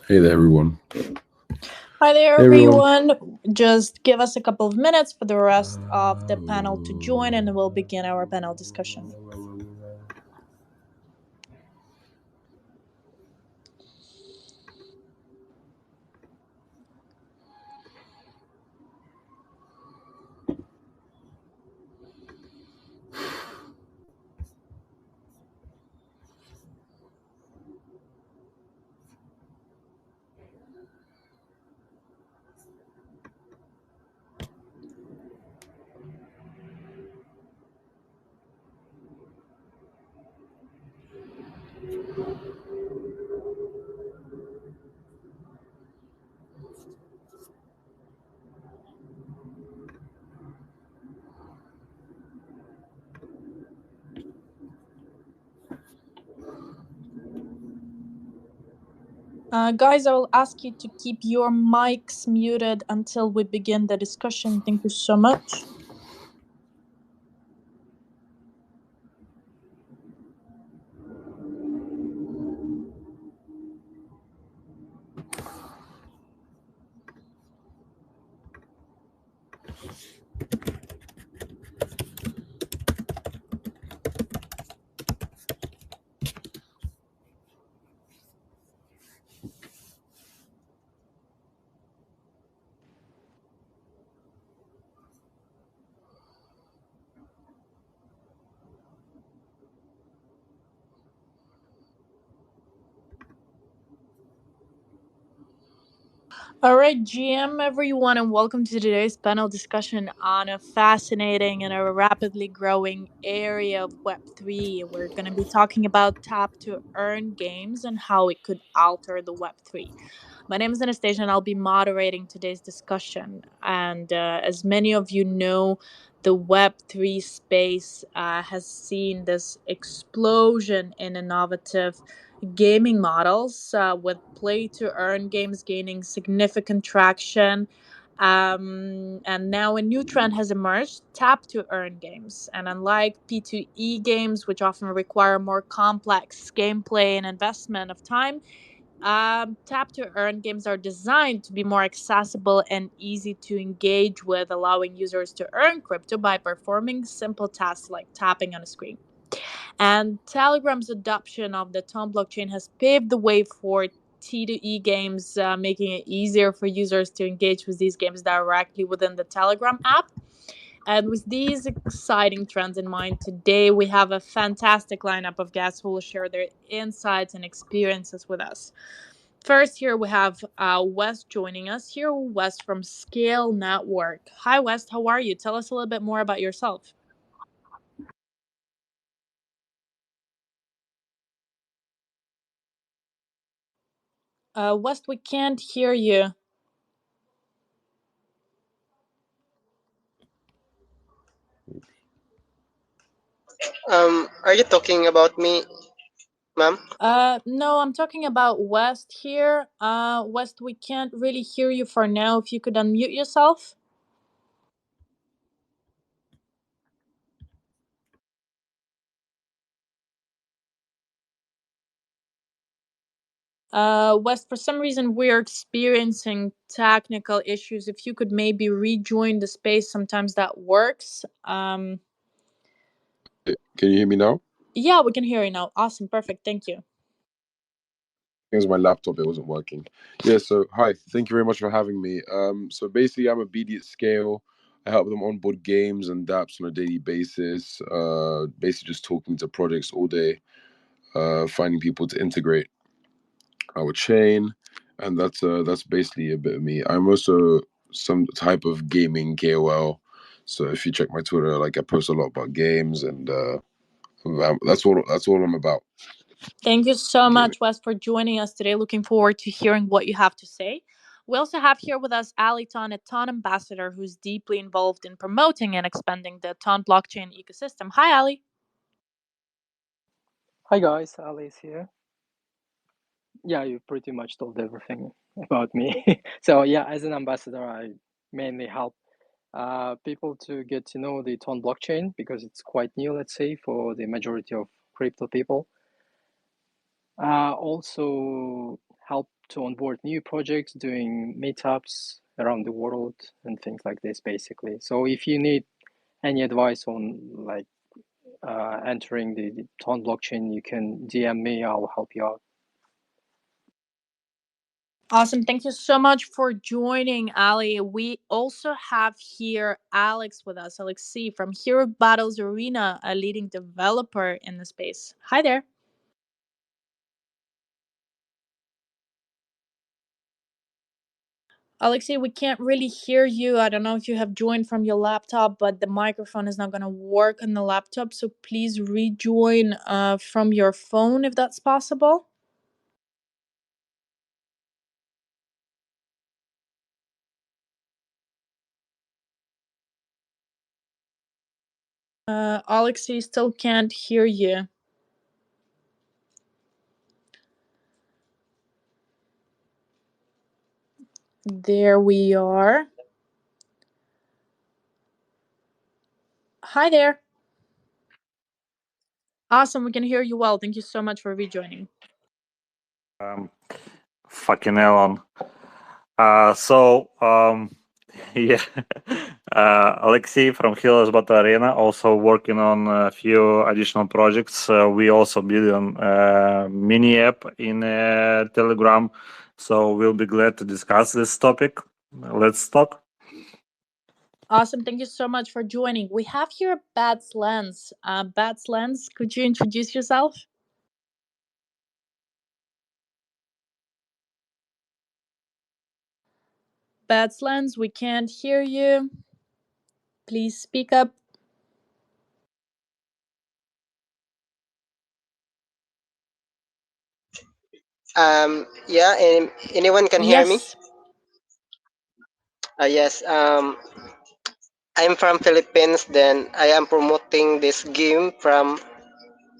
Hey there, everyone. Hi there, Hey, everyone. everyone. Just give us a couple of minutes for the rest of the panel to join, and we'll begin our panel discussion. Guys, I will ask you to keep your mics muted until we begin the discussion. Thank you so much. All right, GM, everyone, and welcome to today's panel discussion on a fascinating and a rapidly growing area of Web3. We're going to be talking about tap to earn games and how it could alter the Web3. My name is Anastasia, and I'll be moderating today's discussion. And as many of you know, the Web3 space has seen this explosion in innovative gaming models, with play to earn games gaining significant traction. And now a new trend has emerged: tap to earn games. And unlike T2E games, which often require more complex gameplay and investment of time, tap to earn games are designed to be more accessible and easy to engage with, allowing users to earn crypto by performing simple tasks like tapping on a screen. And Telegram's adoption of the Ton blockchain has paved the way for T2E games, making it easier for users to engage with these games directly within the Telegram app. And with these exciting trends in mind, today we have a fantastic lineup of guests who will share their insights and experiences with us. First, here we have West joining us. Here, West from SkaleNetwork. Hi, West. How are you? Tell us a little bit more about yourself. West, we can't hear you. Are you talking about me, ma'am? No, I'm talking about West here. West, we can't really hear you for now. If you could unmute yourself. West, for some reason we're experiencing technical issues. If you could maybe rejoin the space, sometimes that works. Can you hear me now? Yeah, we can hear you now. Awesome, perfect. Thank you. It was my laptop; it wasn't working. Yeah. So, hi. Thank you very much for having me. So basically, I'm a BD at Scale. I help them onboard games and dApps on a daily basis. Basically, just talking to projects all day, finding people to integrate our chain, and that's basically a bit of me. I'm also some type of gaming KOL. So if you check my Twitter, like I post a lot about games, and that's all I'm about. Thank you so Gaming. much, Wes, for joining us today. Looking forward to hearing what you have to say. We also have here with us Ali Ton, a Ton ambassador who's deeply involved in promoting and expanding the Ton blockchain ecosystem. Hi, Ali. Hi guys, Alice here. Yeah, you pretty much told everything about me. So yeah, as an ambassador, I mainly help people to get to know the Ton blockchain because it's quite new, let's say, for the majority of crypto people. Also help to onboard new projects, doing meetups around the world and things like this, basically. So if you need any advice on like entering the Ton blockchain, you can DM me. I'll help you out. Awesome. Thank you so much for joining, Ali. We also have here Alex with us, Oleksii from Hero Battles Arena, a leading developer in the space. Hi there. Oleksii, we can't really hear you. I don't know if you have joined from your laptop, but the microphone is not going to work on the laptop. So please rejoin from your phone if that's possible. Oleksii still can't hear you. There we are. Hi there. Awesome. We can hear you well. Thank you so much for rejoining. Fucking Elon. Yeah, Oleksii from heroesbattlearn Arena, also working on a few additional projects. We also build a mini app in Telegram, so we'll be glad to discuss this topic. Let's talk. Awesome. Thank you so much for joining. We have here Bats Lens. Bats Lens, could you introduce yourself? Bats Lens, we can't hear you. Please speak up. Yeah, anyone can hear me? Yes. Yes. I'm from Philippines. Then I am promoting this game from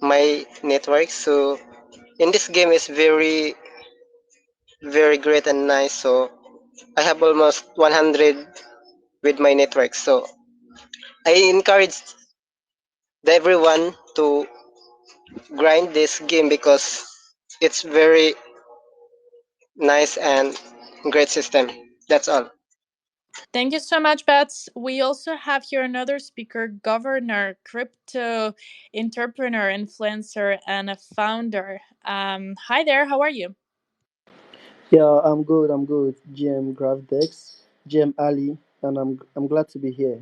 my network. So in this game is very very great and nice. So I have almost 100 with my network. So I encourage everyone to grind this game because it's very nice and great system. That's all. Thank you so much, Bats. We also have here another speaker, Governor, crypto entrepreneur, influencer, and a founder. Hi there. How are you? Yeah, I'm good. I'm good. GM Gravdex, GM Ali, and I'm glad to be here.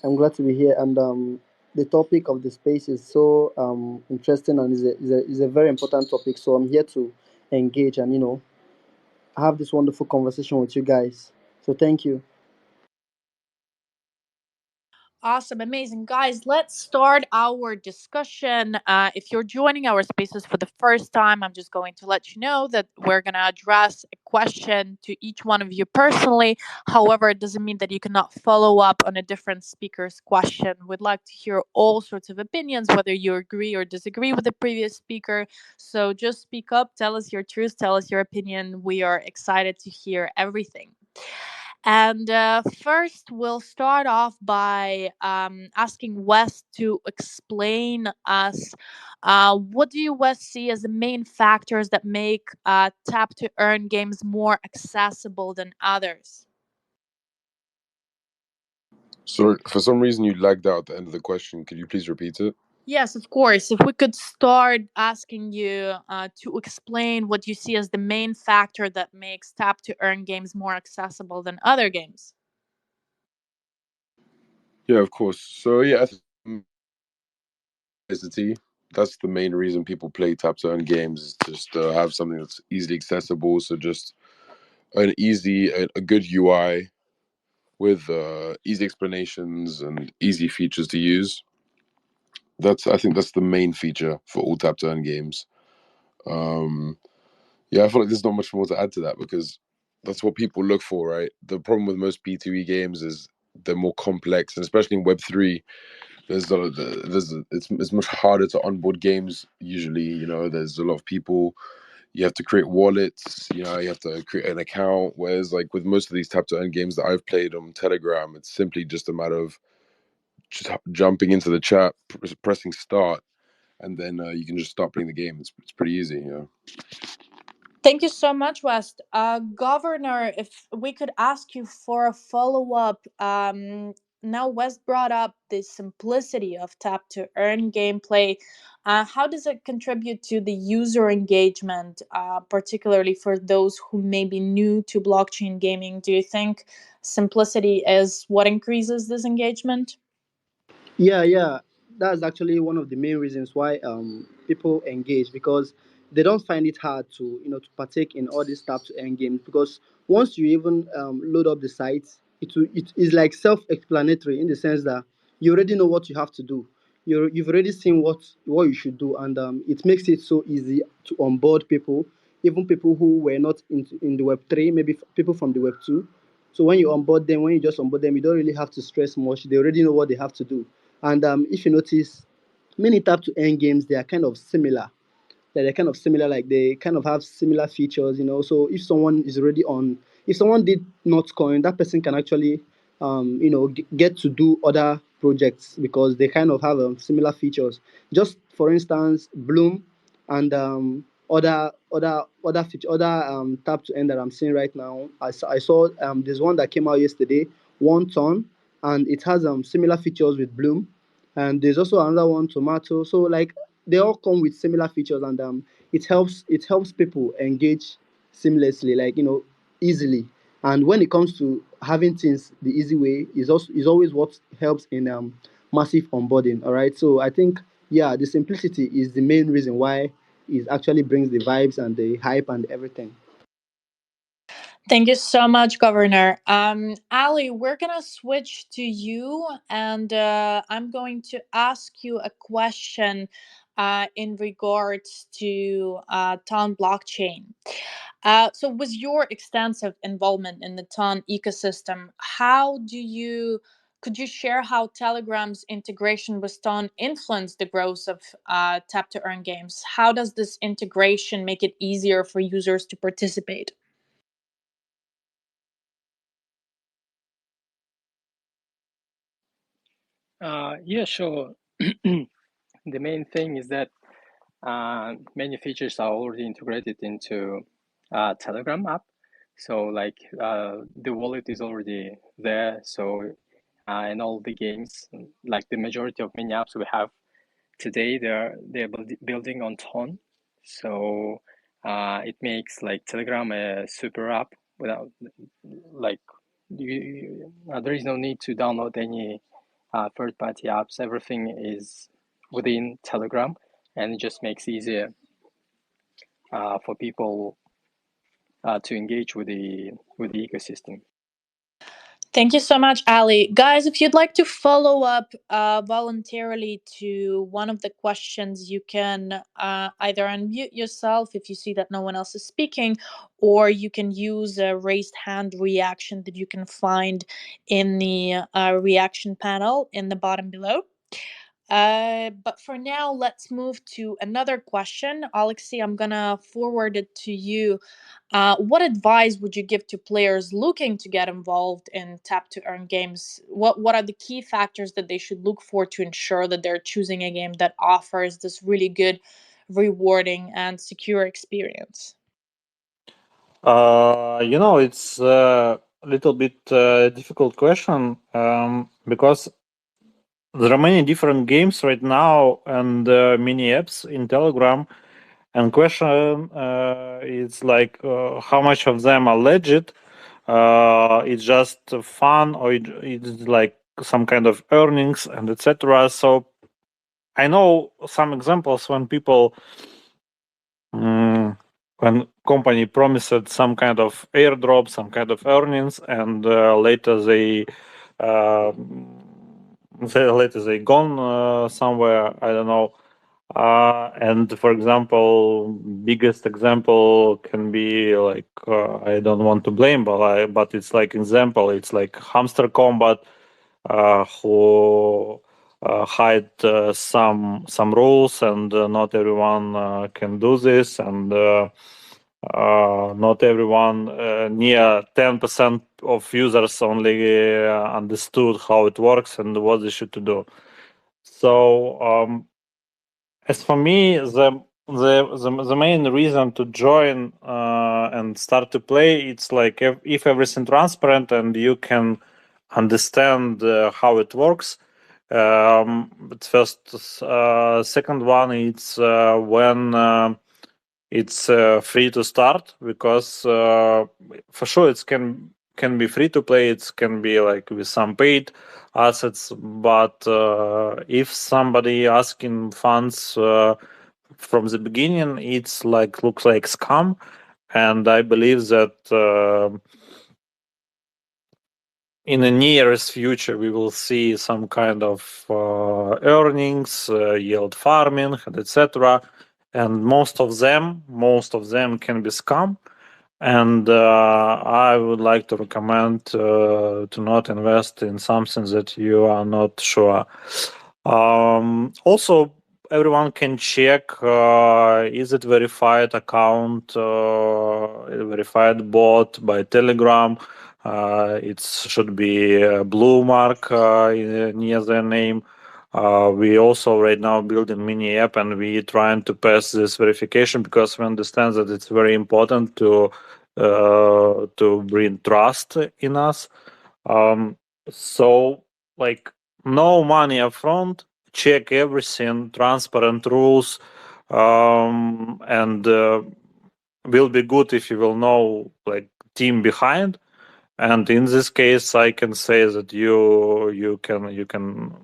I'm glad to be here, and the topic of the space is so interesting and is a very important topic. So I'm here to engage and have this wonderful conversation with you guys. So thank you. Awesome, amazing. Guys, let's start our discussion. If you're joining our spaces for the first time, I'm just going to let you know that we're going to address a question to each one of you personally. However, it doesn't mean that you cannot follow up on a different speaker's question. We'd like to hear all sorts of opinions, whether you agree or disagree with the previous speaker. So just speak up, tell us your truth, tell us your opinion. We are excited to hear everything. And first, we'll start off by asking Wes to explain us what do you, Wes, see as the main factors that make tap to earn games more accessible than others? So for some reason you lagged out at the end of the question. Could you please repeat it? Yes, of course. If we could start asking you to explain what you see as the main factor that makes tap to earn games more accessible than other games. Yeah, of course. So yeah, I think simplicity. That's the main reason people play tap to earn games, is just have something that's easily accessible. So just a good UI with easy explanations and easy features to use. I think that's the main feature for all tap to earn games. Um, yeah, I feel like there's not much more to add to that because that's what people look for, right? The problem with most P2E games is they're more complex, and especially in Web3, it's much harder to onboard games. Usually, there's a lot of people. You have to create wallets. You have to create an account. Whereas, like with most of these tap to earn games that I've played on Telegram, it's simply just a matter of just jumping into the chat, pressing start, and then you can just start playing the game. It's pretty easy. Thank you so much, West. Governor, if we could ask you for a follow up. Now, West brought up the simplicity of tap to earn gameplay. How does it contribute to the user engagement, particularly for those who may be new to blockchain gaming? Do you think simplicity is what increases this engagement? Yeah. That's actually one of the main reasons why people engage, because they don't find it hard to to partake in all these tap to earn games, because once you even load up the site, it is like self-explanatory in the sense that you already know what you have to do. You've already seen what you should do, and it makes it so easy to onboard people, even people who were not in the Web3, maybe people from the Web2. So when you onboard them, when you just onboard them, you don't really have to stress much. They already know what they have to do. And if you notice, many tap to earn games, they are kind of similar. They're kind of similar, like they kind of have similar features. So if someone is already on, if someone did not coin, that person can actually, get to do other projects because they kind of have similar features. Just for instance, Bloom and other tap to earn that I'm seeing right now. I saw there's one that came out yesterday, one ton, and it has similar features with Bloom, and there's also another one, Tomato. So like they all come with similar features, and it helps people engage seamlessly, like easily. And when it comes to having things the easy way, is always what helps in massive onboarding. All right, so I think, yeah, the simplicity is the main reason why it actually brings the vibes and the hype and everything. Thank you so much, Governor. Ali, we're gonna switch to you, and I'm going to ask you a question in regards to Ton blockchain. So, with your extensive involvement in the Ton ecosystem, how do you could you share how Telegram's integration with Ton influenced the growth of tap to earn games? How does this integration make it easier for users to participate? Yeah, sure. The main thing is that many features are already integrated into Telegram app. So like the wallet is already there. So and all the games, like the majority of many apps we have today, they're building on Ton. So it makes like Telegram a super app without like there is no need to download any third-party apps. Everything is within Telegram, and it just makes easier for people to engage with the ecosystem. Thank you so much, Ali. Guys, if you'd like to follow up voluntarily to one of the questions, you can either unmute yourself if you see that no one else is speaking, or you can use a raised hand reaction that you can find in the reaction panel in the bottom below. But for now, let's move to another question. Oleksii, I'm gonna forward it to you. What advice would you give to players looking to get involved in tap to earn games? What are the key factors that they should look for to ensure that they're choosing a game that offers this really good, rewarding, and secure experience? It's a little bit difficult question because there are many different games right now and mini apps in Telegram. And question is like how much of them are legit? It's just fun, or it's like some kind of earnings and etc. So I know some examples when people when company promised some kind of airdrop, some kind of earnings, and later they gone somewhere. I don't know. And for example, biggest example can be like I don't want to blame, but it's like example. It's like Hamster Combat, who hide some rules, and not everyone can do this, and not everyone, near 10% of users only understood how it works and what they should to do. So as for me, the The main reason to join and start to play, it's like if everything transparent and you can understand how it works. But first, second one, it's when it's free to start, because for sure it can be free to play. It can be like with some paid assets, but if somebody asking funds from the beginning, it's like looks like scam. And I believe that in the nearest future we will see some kind of earnings, yield farming, and etc. And most of them can be scam. And I would like to recommend to not invest in something that you are not sure. Also, everyone can check, is it verified account, verified bot by Telegram. It should be a blue mark near their name. We also right now building mini app, and we trying to pass this verification, because we understand that it's very important to bring trust in us. So, like, no money upfront, check everything, transparent rules, and will be good if you will know like team behind. And in this case, I can say that you can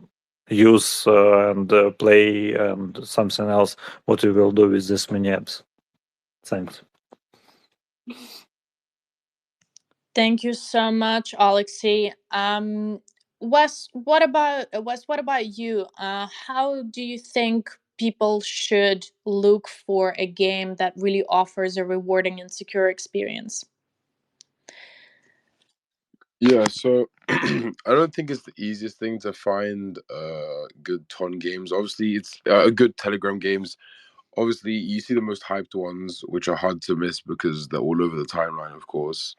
use and play and something else what you will do with this mini apps. Thanks. Thank you so much, Oleksii. Wes, what about you? How do you think people should look for a game that really offers a rewarding and secure experience? Yeah, so I don't think it's the easiest thing to find good ton games. Obviously, it's good Telegram games. Obviously, you see the most hyped ones, which are hard to miss because they're all over the timeline, of course.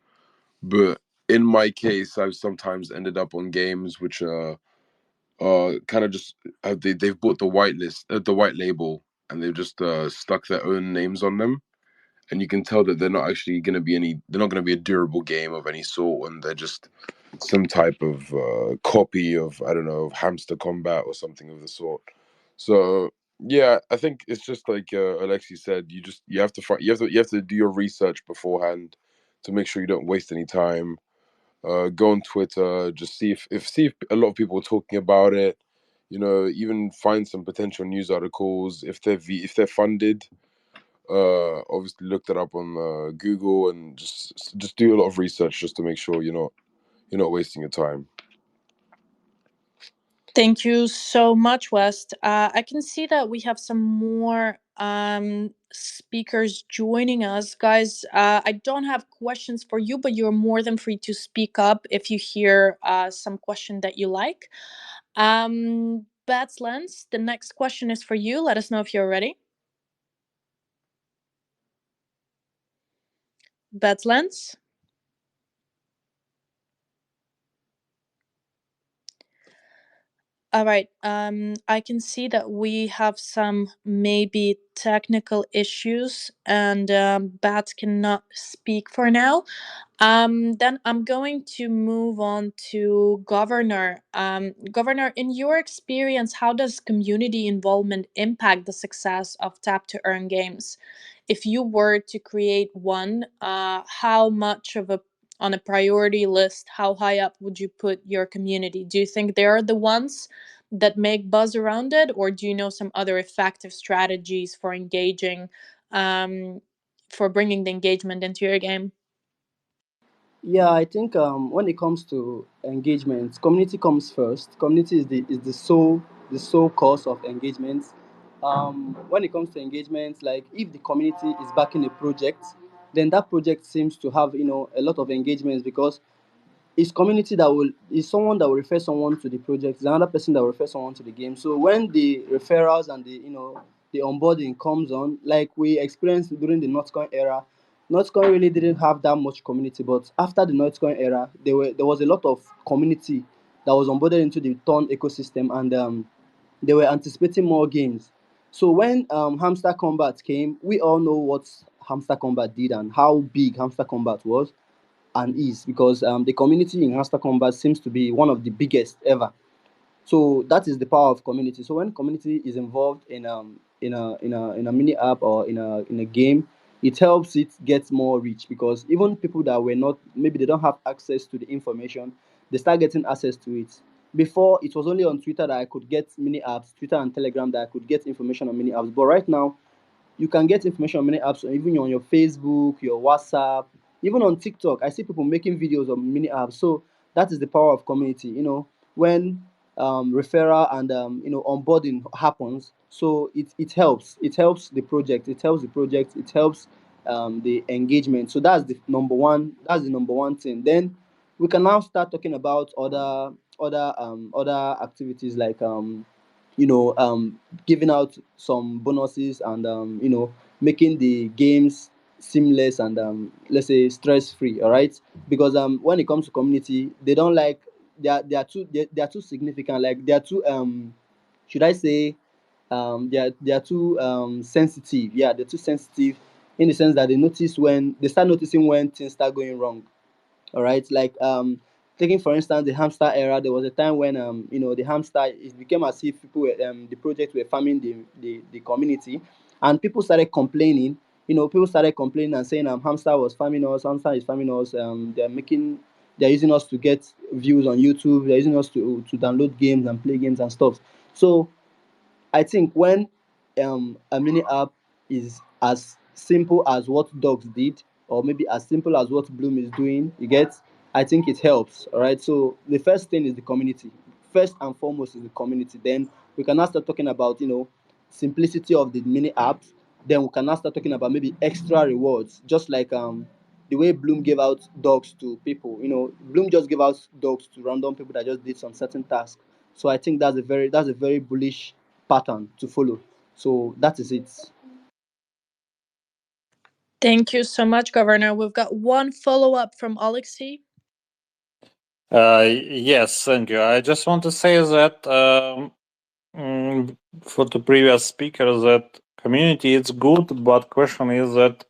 But in my case, I've sometimes ended up on games which are kind of just they've bought the the white label, and they've just stuck their own names on them, and you can tell that they're not actually going to be they're not going to be a durable game of any sort, and they're just some type of copy of, I don't know, of Hamster Combat or something of the sort. So yeah, I think it's just like Oleksii said. You have to find you have to do your research beforehand to make sure you don't waste any time. Go on Twitter, just see if a lot of people are talking about it. You know, even find some potential news articles if they're funded. Obviously look that up on Google, and just do a lot of research just to make sure you're not wasting your time. Thank you so much, West. I can see that we have some more speakers joining us. Guys, I don't have questions for you, but you're more than free to speak up if you hear some question that you like. Bats Lens, the next question is for you. Let us know if you're ready. Bats Lens? All right. I can see that we have some maybe technical issues, and Bats cannot speak for now. Then I'm going to move on to Governor. Governor, in your experience, how does community involvement impact the success of Tap to Earn games? If you were to create one, how much of a on a priority list, how high up would you put your community? Do you think they are the ones that make buzz around it, or do you know some other effective strategies for engaging, for bringing the engagement into your game? Yeah, I think when it comes to engagement, community comes first. Community is the sole cause of engagement. When it comes to engagement, like if the community is backing a project, then that project seems to have a lot of engagements, because it's community that will is someone that will refer someone to the project, is another person that will refer someone to the game. So when the referrals and the onboarding comes on, like we experienced during the Notcoin era, Notcoin really didn't have that much community, but after the Notcoin era, there was a lot of community that was onboarded into the Ton ecosystem, and they were anticipating more games. So when Hamster Combat came, we all know what Hamster Combat did and how big Hamster Combat was and is, because the community in Hamster Combat seems to be one of the biggest ever. So that is the power of community. So when community is involved in a mini app or in a game, it helps it get more reach, because even people that were not, maybe they don't have access to the information, they start getting access to it. Before, it was only on Twitter that I could get mini apps, Twitter and Telegram, that I could get information on mini apps. But right now, you can get information on many apps, even on your Facebook, your WhatsApp, even on TikTok. I see people making videos on mini apps. So that is the power of community. When referral and onboarding happens, so it helps. It helps the project. It helps the project. It helps the engagement. So that's the number one. That's the number one thing. Then we can now start talking about other activities like giving out some bonuses and making the games seamless and let's say stress free. All right, because when it comes to community, they don't like, they are too significant, like they are too should I say, they are too sensitive. Yeah, they're too sensitive in the sense that they start noticing when things start going wrong. All right, like taking for instance the hamster era. There was a time when the hamster, it became as if people were the project were farming the community, and people started complaining. People started complaining and saying hamster was farming us, hamster is farming us. They're using us to get views on YouTube, they're using us to download games and play games and stuff. So I think when a mini app is as simple as what Dogs did, or maybe as simple as what Bloom is doing, you get, I think it helps. All right. So the first thing is the community. First and foremost is the community. Then we can now start talking about simplicity of the mini apps. Then we can now start talking about maybe extra rewards, just like the way Bloom gave out dogs to people. Bloom just gave out dogs to random people that just did some certain task. So I think that's a very bullish pattern to follow. So that is it. Thank you so much, Governor. We've got one follow up from Oleksii. Yes, thank you. I just want to say that for the previous speaker, that community is good, but question is that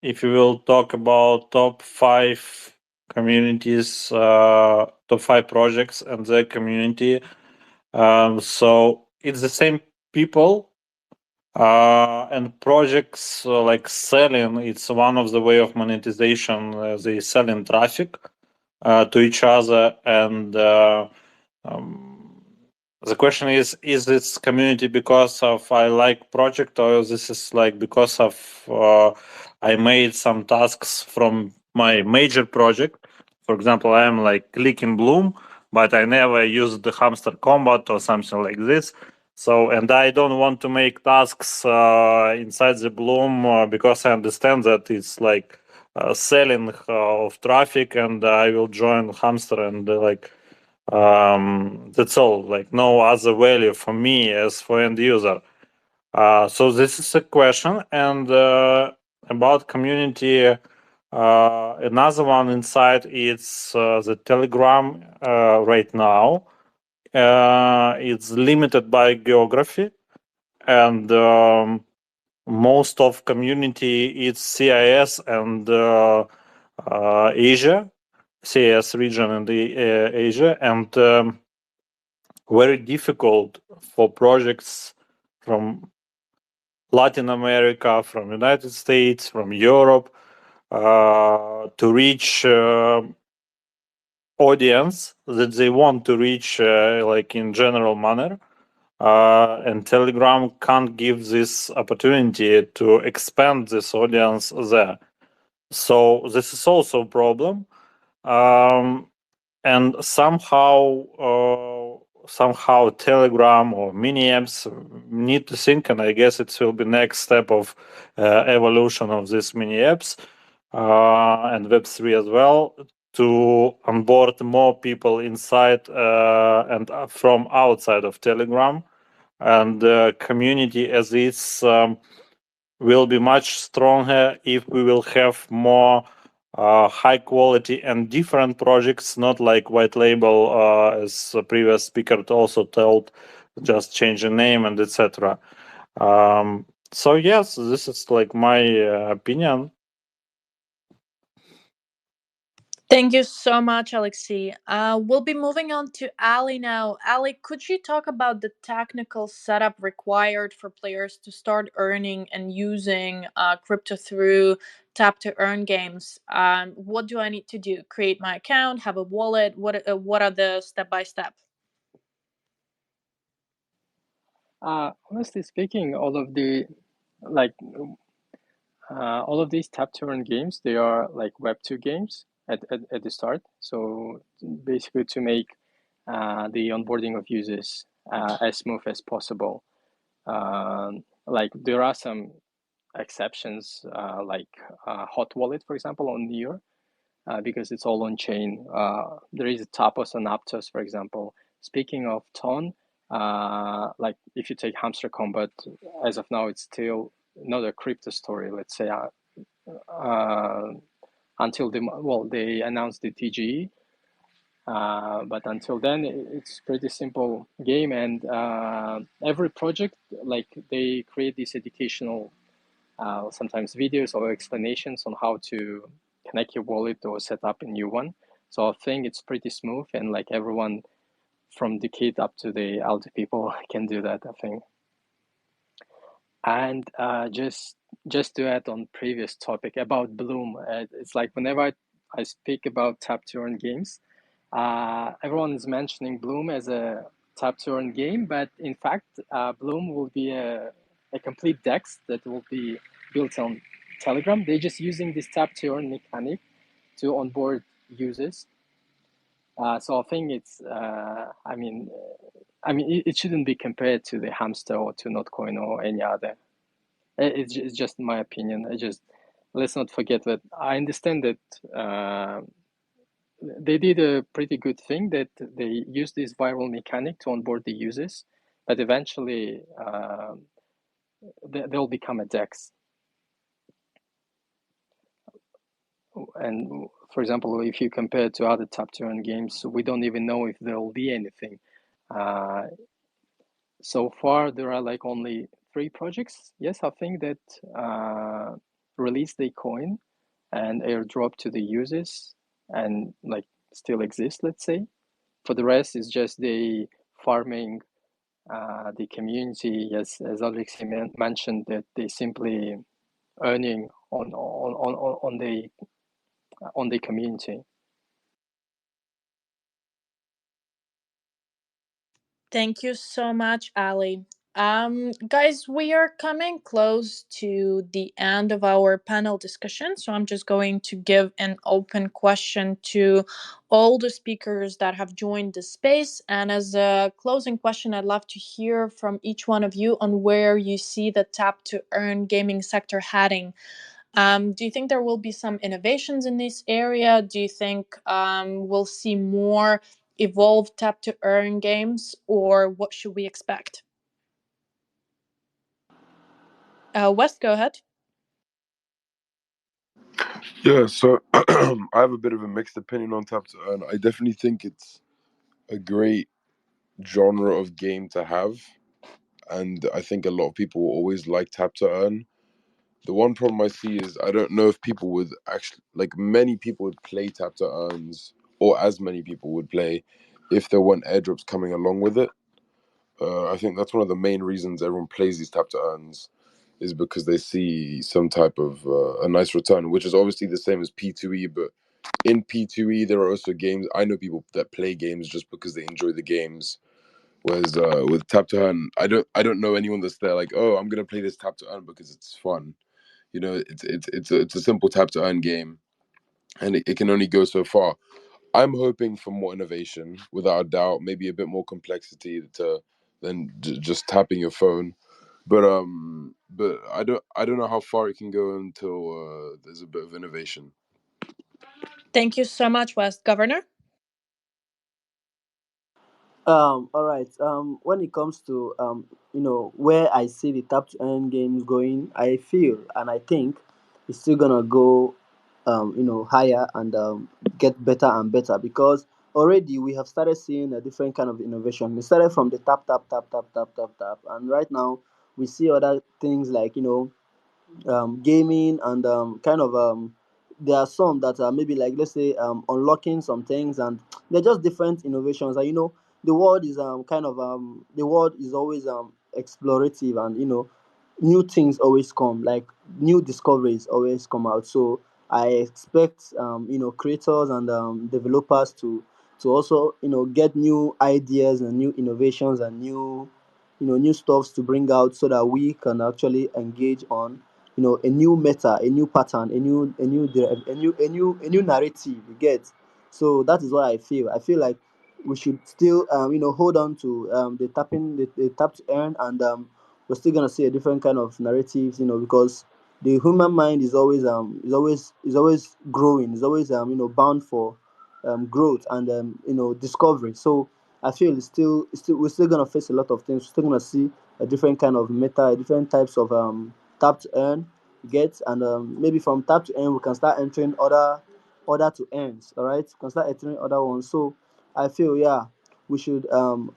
if you will talk about top 5 communities, top 5 projects and their community, so it's the same people and projects like selling. It's one of the way of monetization. They selling traffic to each other, and the question is this community because of I like project, or this is like because of I made some tasks from my major project. For example, I am like clicking Bloom, but I never used the hamster combat or something like this. So, and I don't want to make tasks inside the Bloom because I understand that it's like selling of traffic, and I will join hamster and that's all, like no other value for me as for end user. So this is a question. And about community, another one inside it's the Telegram right now. It's limited by geography, and most of community it's CIS and Asia, CIS region and the Asia, and very difficult for projects from Latin America, from United States, from Europe to reach audience that they want to reach like in general manner. And Telegram can't give this opportunity to expand this audience there. So this is also a problem. And somehow Telegram or mini apps need to think, and I guess it will be next step of evolution of these mini apps and Web3 as well, to onboard more people inside and from outside of Telegram, and the community as is will be much stronger if we will have more high quality and different projects, not like white label, as the previous speaker also told just change the name and etc. So yes, this is like my opinion. Thank you so much, Oleksii. We'll be moving on to Ali now. Ali, could you talk about the technical setup required for players to start earning and using crypto through tap to earn games? What do I need to do? Create my account, have a wallet? What are the step by step? Honestly speaking, all of the like all of these tap to earn games, they are like Web2 games at the start. So basically to make the onboarding of users as smooth as possible. Like there are some exceptions, like Hot Wallet, for example, on Near, because it's all on chain. There is Tapos and Aptos, for example. Speaking of Ton, like if you take Hamster Combat, as of now, it's still not a crypto story, let's say, until they announced the TGE. But until then, it's pretty simple game, and every project, like they create these educational, sometimes videos or explanations on how to connect your wallet or set up a new one. So I think it's pretty smooth, and like everyone from the kid up to the elder people can do that, I think. And just to add on previous topic about Bloom, it's like whenever I speak about tap to earn games, everyone is mentioning Bloom as a tap to earn game, but in fact, Bloom will be a complete DEX that will be built on Telegram. They're just using this tap to earn mechanic to onboard users. So I think it's, it shouldn't be compared to the Hamster or to Notcoin or any other. It's just my opinion. Let's not forget that I understand that they did a pretty good thing, that they used this viral mechanic to onboard the users, but eventually they'll become a DEX. And for example, if you compare it to other tap to earn games, we don't even know if there will be anything. So far, there are like only 3 projects. Yes, I think that released the coin and airdrop to the users and like still exist, let's say. For the rest, it's just the farming the community, as Oleksii mentioned, that they simply earning on the community. Thank you so much, Ali. Guys, we are coming close to the end of our panel discussion, so I'm just going to give an open question to all the speakers that have joined the space. And as a closing question, I'd love to hear from each one of you on where you see the tap to earn gaming sector heading. Do you think there will be some innovations in this area? Do you think we'll see more evolved tap to earn games, or what should we expect? West, go ahead. Yeah, so I have a bit of a mixed opinion on tap to earn. I definitely think it's a great genre of game to have, and I think a lot of people will always like tap to earn. The one problem I see is I don't know if people would actually, like, many people would play tap to earns, or as many people would play, if there weren't airdrops coming along with it. I think that's one of the main reasons everyone plays these tap to earns, is because they see some type of a nice return, which is obviously the same as P2E. But in P2E, there are also games. I know people that play games just because they enjoy the games. Whereas with tap to earn, I don't know anyone that's there like, oh, I'm gonna play this tap to earn because it's fun. You know, it's a simple tap to earn game, and it can only go so far. I'm hoping for more innovation, without a doubt. Maybe a bit more complexity than just tapping your phone. But I don't know how far it can go until there's a bit of innovation. Thank you so much, West. Governor? All right. When it comes to where I see the tap to earn games going, I feel and I think it's still gonna go higher and get better and better because already we have started seeing a different kind of innovation. We started from the tap tap tap tap tap tap tap, and right now we see other things like gaming and kind of there are some that are maybe like, let's say, unlocking some things, and they're just different innovations. And the world is the world is always explorative, and new things always come, like new discoveries always come out. So I expect creators and developers to also get new ideas and new innovations and new stuffs to bring out, so that we can actually engage on a new meta, a new pattern, a new narrative, you get. So that is what I feel like we should still hold on to the tap to earn, and we're still gonna see a different kind of narratives, because the human mind is always growing, is always bound for growth and discovery. So I feel it's still we're still gonna face a lot of things. We're still gonna see a different kind of meta, different types of tap to earn, you get, and maybe from tap to earn we can start entering other to earns. All right, we can start entering other ones. So I feel, yeah, we should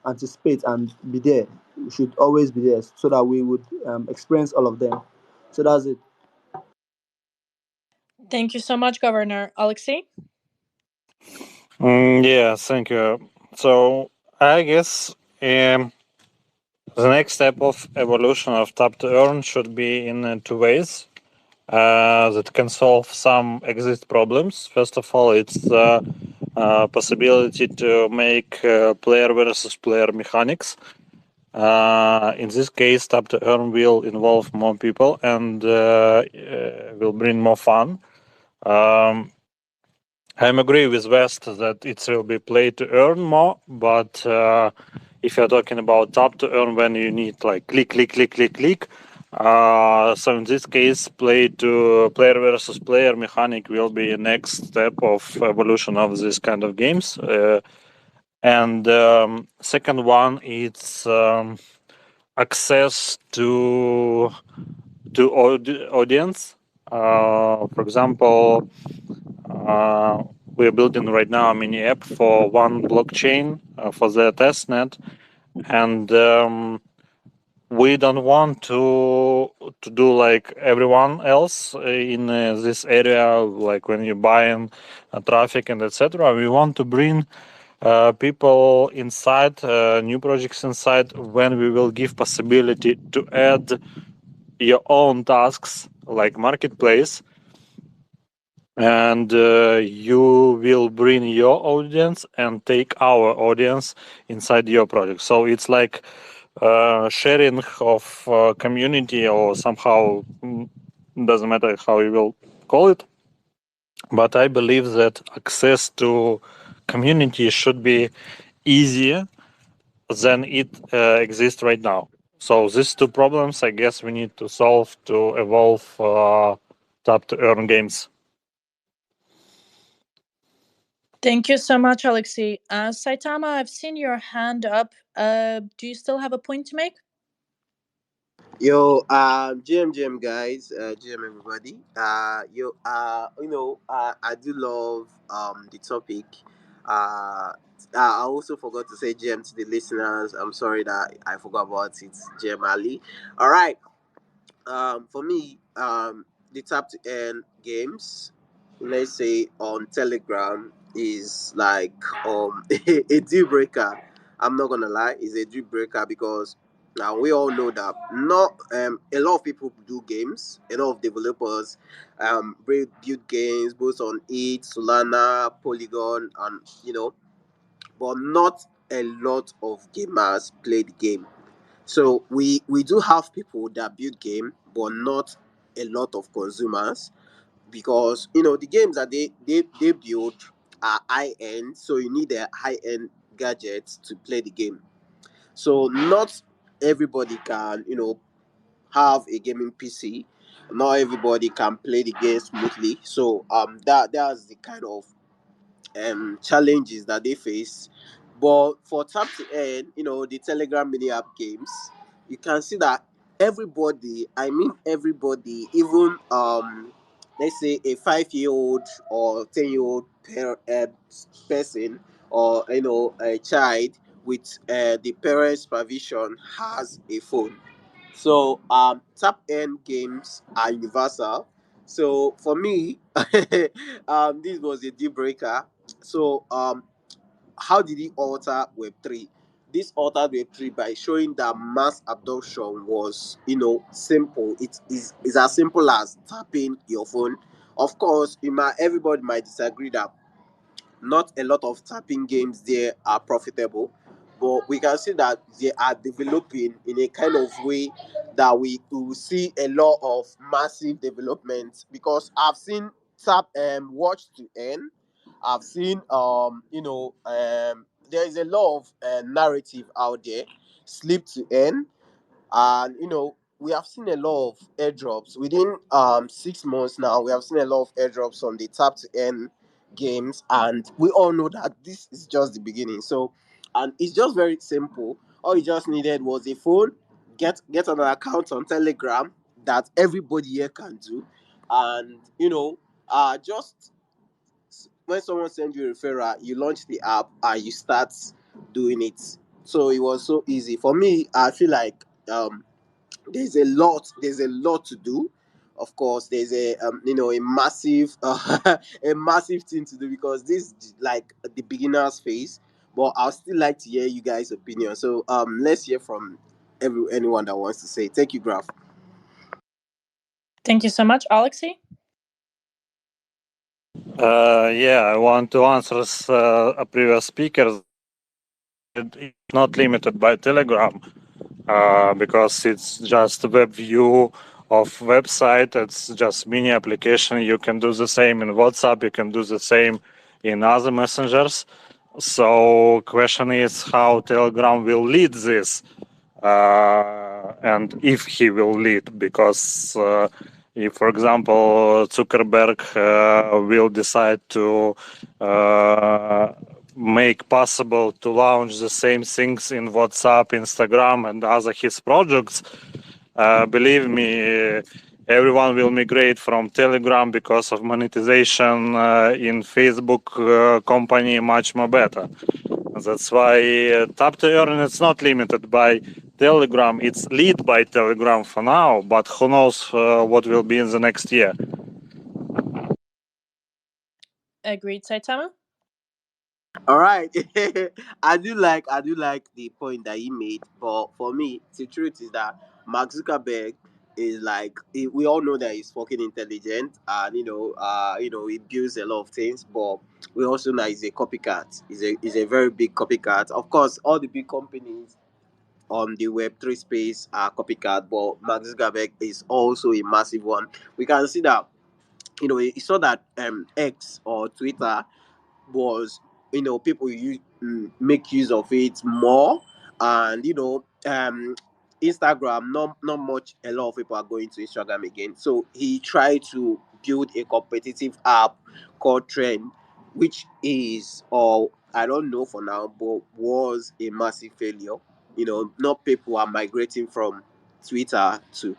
anticipate and be there. We should always be there so that we would experience all of them. So that's it. Thank you so much, Governor. Oleksii? Yeah, thank you. So I guess the next step of evolution of tap to earn should be in two ways that can solve some exist problems. First of all, it's possibility to make player versus player mechanics. In this case, tap to earn will involve more people and will bring more fun. I'm agree with West that it will be play to earn more, but if you're talking about tap to earn, when you need like click, click, click, click, click. So in this case, play to player versus player mechanic will be a next step of evolution of this kind of games. And second one, it's access to audience. For example, we're building right now a mini app for one blockchain for the testnet, and we don't want to do like everyone else in this area, like when you buy in traffic and etc. We want to bring people inside, new projects inside, when we will give possibility to add your own tasks like marketplace, and you will bring your audience and take our audience inside your project. So it's like sharing of community, or somehow doesn't matter how you will call it, but I believe that access to community should be easier than it exists right now. So these two problems, I guess, we need to solve to evolve tap to earn games. Thank you so much, Oleksii. Saitama, I've seen your hand up. Do you still have a point to make? Yo, GM guys, GM everybody. I do love the topic. I also forgot to say GM to the listeners. I'm sorry that I forgot about it. GM Ali. All right. For me, the tap to earn games, let's say on Telegram, is like a deal breaker. I'm not gonna lie, it's a deal breaker because now we all know that not a lot of people do games, a lot of developers build games both on it, Solana, Polygon, and but not a lot of gamers play the game. So we do have people that build game, but not a lot of consumers, because the games that they build are high end, so you need a high end gadgets to play the game. So not everybody can have a gaming PC. Not everybody can play the game smoothly. So that's the kind of challenges that they face. But for tap to earn, the Telegram mini app games, you can see that everybody, I mean everybody, even let's say a 5-year-old or 10-year-old person, or a child with the parents' supervision has a phone. So tap in games are universal. So for me, this was a deal breaker. So how did he alter Web3? This altered Web3 by showing that mass adoption was, simple. It is as simple as tapping your phone. Of course, everybody might disagree that not a lot of tapping games there are profitable, but we can see that they are developing in a kind of way that we will see a lot of massive development, because I've seen tap watch to earn. I've seen there is a lot of narrative out there, sleep to earn, and we have seen a lot of airdrops within 6 months now. We have seen a lot of airdrops on the tap to earn games, and we all know that this is just the beginning. So, and it's just very simple. All you just needed was a phone, get an account on Telegram that everybody here can do, and just when someone sends you a referral, you launch the app and you start doing it. So it was so easy for me. I feel like there's a lot to do. Of course, there's a massive a massive thing to do, because this is like the beginner's phase. But I'll still like to hear you guys' opinion. So let's hear from anyone that wants to say. Thank you, Graph. Thank you so much, Oleksii. Yeah, I want to answer a previous speaker. It's not limited by Telegram, because it's just a web view of website. It's just mini application. You can do the same in WhatsApp. You can do the same in other messengers. So question is how Telegram will lead this, and if he will lead, because if, for example, Zuckerberg will decide to make possible to launch the same things in WhatsApp, Instagram, and other his projects, believe me, everyone will migrate from Telegram, because of monetization in Facebook company much more better. That's why Tap to Earn is not limited by Telegram. It's lead by Telegram for now, but who knows what will be in the next year. Agreed, Saitama. All right. I do like the point that he made, but for me, the truth is that Mark Zuckerberg is like, we all know that he's fucking intelligent, and he builds a lot of things, but we also know he's a copycat. He's a very big copycat. Of course, all the big companies on the Web3 space are copycat, but Mark Zuckerberg is also a massive one. We can see that, he saw that X or Twitter was, people make use of it more, and Instagram, not much, a lot of people are going to Instagram again. So he tried to build a competitive app called Trend, which is, or I don't know for now, but was a massive failure. Not people are migrating from Twitter to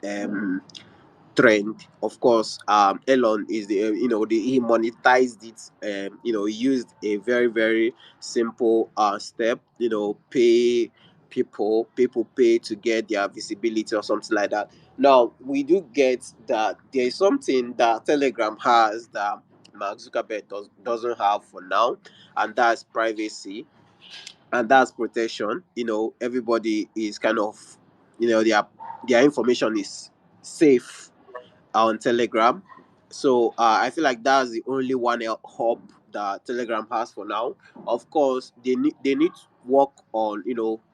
um Trend. Of course, Elon is he monetized it. He used a very very simple step. Pay people pay to get their visibility or something like that. Now we do get that there is something that Telegram has that Mark Zuckerberg doesn't have for now, and that's privacy, and that's protection. Everybody is kind of, their information is safe on Telegram. So I feel like that's the only one hub that Telegram has for now. Of course, they need to work on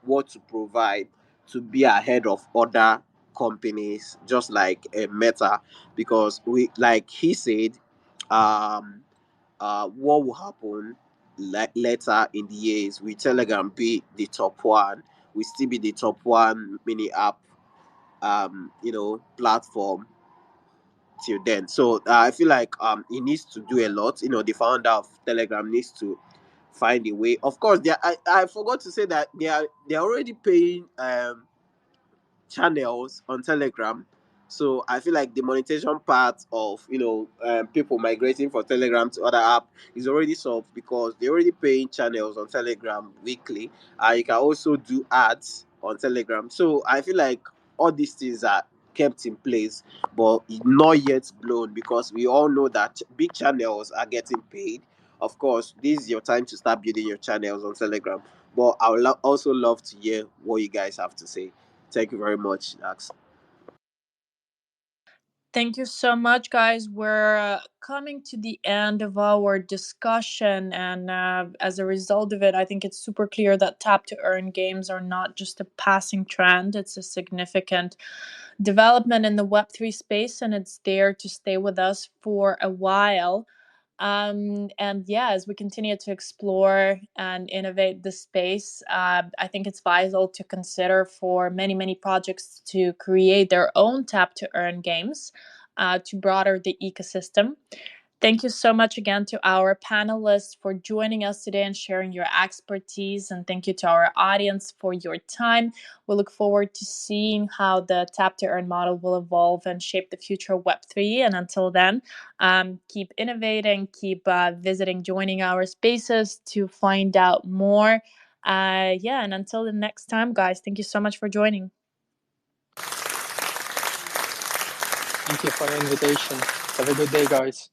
what to provide to be ahead of other companies, just like Meta, because we, like he said, um what will happen later in the years, will Telegram be the top one, we still be the top one mini app platform till then. So I feel like he needs to do a lot. The founder of Telegram needs to find a way. Of course, I forgot to say that they're already paying channels on Telegram. So I feel like the monetization part of people migrating from Telegram to other app is already solved because they're already paying channels on Telegram weekly. You can also do ads on Telegram. So I feel like all these things are kept in place, but not yet blown because we all know that big channels are getting paid. Of course, this is your time to start building your channels on Telegram. But I would also love to hear what you guys have to say. Thank you very much, Dax. Thank you so much, guys. We're coming to the end of our discussion, and as a result of it, I think it's super clear that tap to earn games are not just a passing trend, it's a significant development in the Web3 space, and it's there to stay with us for a while. And yeah, as we continue to explore and innovate the space, I think it's vital to consider for many projects to create their own tap to earn games to broaden the ecosystem. Thank you so much again to our panelists for joining us today and sharing your expertise. And thank you to our audience for your time. We look forward to seeing how the tap to earn model will evolve and shape the future of Web3. And until then, keep innovating, keep visiting, joining our spaces to find out more. Yeah, and until the next time, guys, thank you so much for joining. Thank you for the invitation. Have a good day, guys.